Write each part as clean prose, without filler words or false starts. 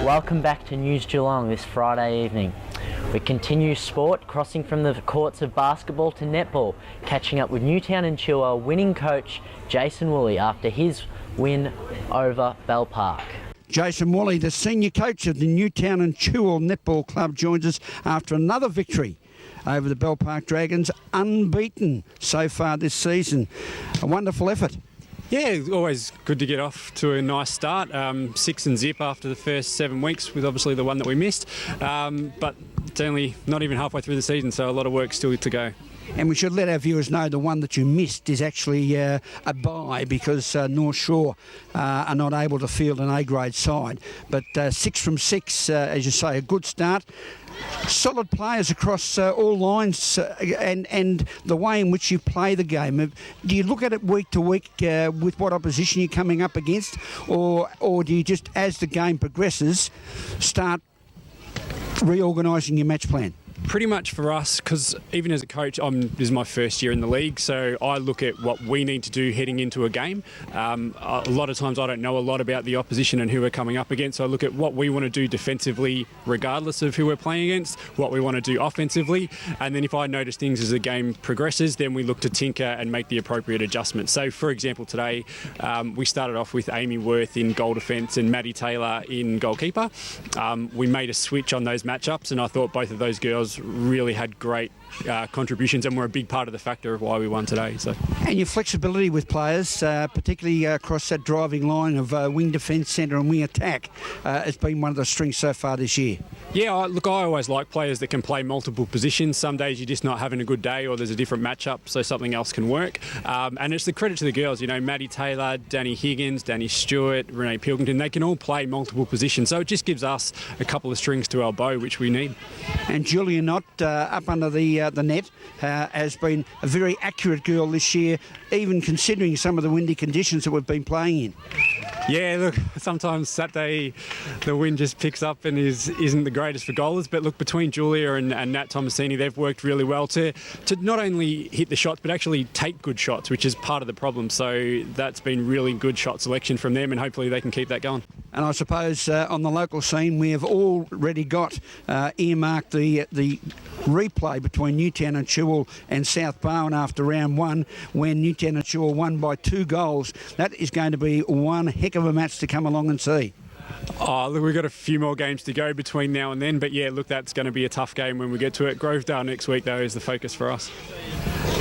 Welcome back to News Geelong this Friday evening. We continue sport, crossing from the courts of basketball to netball, catching up with Newtown and Chilwell winning coach Jason Woolley after his win over Bell Park. Jason Woolley, the senior coach of the Newtown and Chilwell Netball Club, joins us after another victory over the Bell Park Dragons, unbeaten so far this season. A wonderful effort. Yeah, always good to get off to a nice start. 6 and zip after the first 7 weeks, with obviously the one that we missed. But it's only not even halfway through the season, so a lot of work still to go. And we should let our viewers know the one that you missed is actually a bye because North Shore are not able to field an A-grade side. But 6 from 6, as you say, a good start. Solid players across all lines and the way in which you play the game. Do you look at it week to week with what opposition you're coming up against, or do you just, as the game progresses, start reorganising your match plan? Pretty much for us, because even as a coach, this is my first year in the league, so I look at what we need to do heading into a game. A lot of times I don't know a lot about the opposition and who we're coming up against, so I look at what we want to do defensively regardless of who we're playing against, what we want to do offensively, and then if I notice things as the game progresses, then we look to tinker and make the appropriate adjustments. So for example today, we started off with Amy Worth in goal defence and Maddie Taylor in goalkeeper. We made a switch on those matchups and I thought both of those girls really had great contributions and were a big part of the factor of why we won today. So. And your flexibility with players, particularly across that driving line of wing defence, centre and wing attack, has been one of the strengths so far this year. Yeah, look, I always like players that can play multiple positions. Some days you're just not having a good day or there's a different matchup, so something else can work. And it's the credit to the girls, you know, Maddie Taylor, Danny Higgins, Danny Stewart, Renee Pilkington, they can all play multiple positions. So it just gives us a couple of strings to our bow, which we need. And Julia Knott, up under the net, has been a very accurate girl this year, even considering some of the windy conditions that we've been playing in. Yeah, look, sometimes Saturday the wind just picks up and isn't the greatest for goalers, but look, between Julia and Nat Tomasini, they've worked really well to not only hit the shots but actually take good shots, which is part of the problem. So that's been really good shot selection from them and hopefully they can keep that going. And I suppose on the local scene we have already got earmarked the replay between Newtown and Chilwell and South Barwon after round 1 when Newtown and Chilwell won by 2 goals. That is going to be one heck of a match to come along and see. Oh, look, we've got a few more games to go between now and then, but yeah, look, that's going to be a tough game when we get to it. Grovedale next week, though, is the focus for us.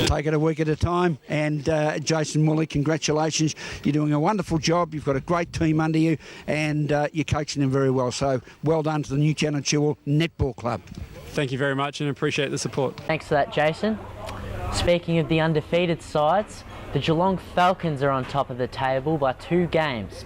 Take it a week at a time. And Jason Woolley, congratulations. You're doing a wonderful job. You've got a great team under you and you're coaching them very well. So well done to the Newtown and Chilwell Netball Club. Thank you very much and appreciate the support. Thanks for that, Jason. Speaking of the undefeated sides, the Geelong Falcons are on top of the table by 2 games.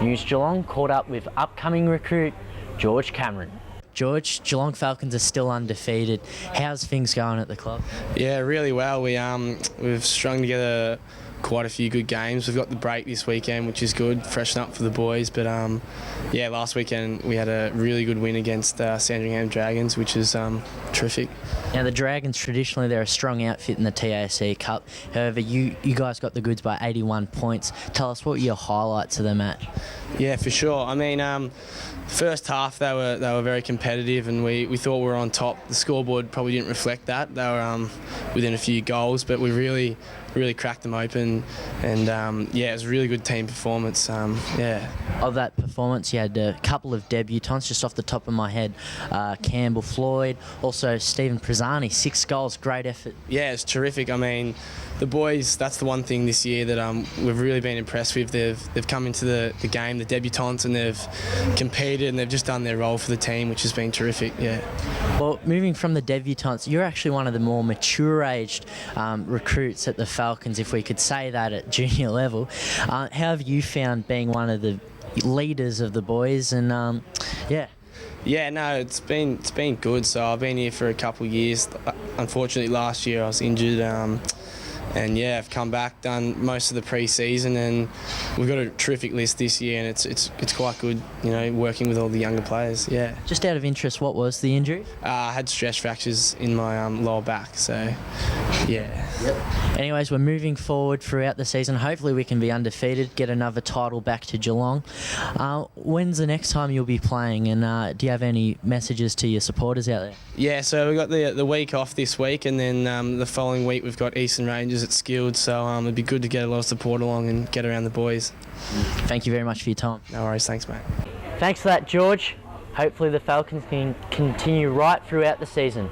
News Geelong caught up with upcoming recruit George Cameron. George, Geelong Falcons are still undefeated. How's things going at the club? Yeah, really well. We've strung together quite a few good games. We've got the break this weekend, which is good, freshen up for the boys. But yeah, last weekend we had a really good win against Sandringham Dragons, which is terrific. Now the Dragons, traditionally they're a strong outfit in the TAC Cup. However, you guys got the goods by 81 points. Tell us what were your highlights of the match? Yeah, for sure. I mean, first half they were very competitive and we thought we were on top. The scoreboard probably didn't reflect that. They were within a few goals, but we really cracked them open and yeah, it was a really good team performance. Yeah. Of that performance, you had a couple of debutants, just off the top of my head. Campbell Floyd, also Stephen Prezani, 6 goals, great effort. Yeah, it's terrific. I mean, the boys, that's the one thing this year that we've really been impressed with. They've come into the game, the debutants, and they've competed and they've just done their role for the team, which has been terrific, yeah. Well, moving from the debutants, you're actually one of the more mature-aged recruits at the Falcons, if we could say that, at junior level. How have you found being one of the leaders of the boys? And yeah. Yeah, no, it's been good. So I've been here for a couple of years. Unfortunately, last year I was injured. And yeah, I've come back, done most of the pre-season, and we've got a terrific list this year, and it's quite good, you know, working with all the younger players. Yeah. Just out of interest, what was the injury? I had stress fractures in my lower back, so yeah. Anyways, we're moving forward throughout the season. Hopefully we can be undefeated, get another title back to Geelong. When's the next time you'll be playing, and do you have any messages to your supporters out there? Yeah, so we've got the week off this week, and then the following week we've got Eastern Rangers at Skilled, so it'd be good to get a lot of support along and get around the boys. Thank you very much for your time. No worries, thanks mate. Thanks for that, George. Hopefully the Falcons can continue right throughout the season.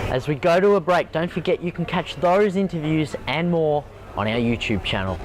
As we go to a break, don't forget you can catch those interviews and more on our YouTube channel.